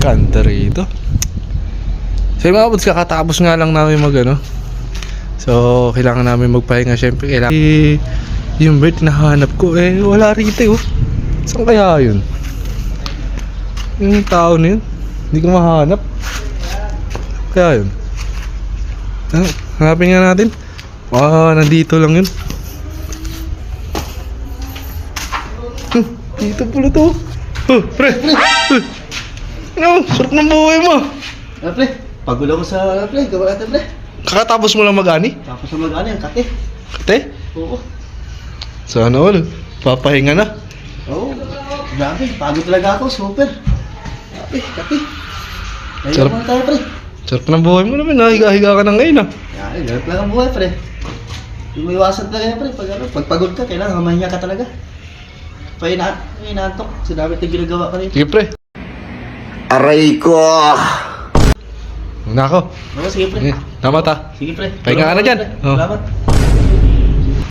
Ganda rito. So yung mga buds, kakatapos nga lang namin mag ano. So kailangan namin magpahinga. Siyempre kailangan yung bird na hanap ko wala rito oh. Saan kaya yun? Yung tao na yun hindi ko mahanap. Kaya yun hanapin nga natin. Nandito lang yun. Dito pala to. Pre. Sarap ng buhay mo. Pre, pagulo ko sa pre, gawa natin pre. Kakatapos mo lang mag-ani? Tapos na mag-ano yung kate. Kate? Oo. Sana all. Papahinga na. Oo. Grabe, pagod talaga ako, super. Grabe, kate. Sarap. Ngayon naman tayo pre. Sarap ng buhay mo naman. Nahiga-higa ka na ngayon Ganap lang ang buhay pre. Yung may iwasan talaga yan pre. Pag pagod ka, kailangan mamahinga ka talaga. Inaantok. Sinabit yung ginagawa ka rin. Sige pre. Aray ko! Muna ako. Oo, sige pre. Tama ta. Sige pre. Pahinga ka na dyan. Salamat.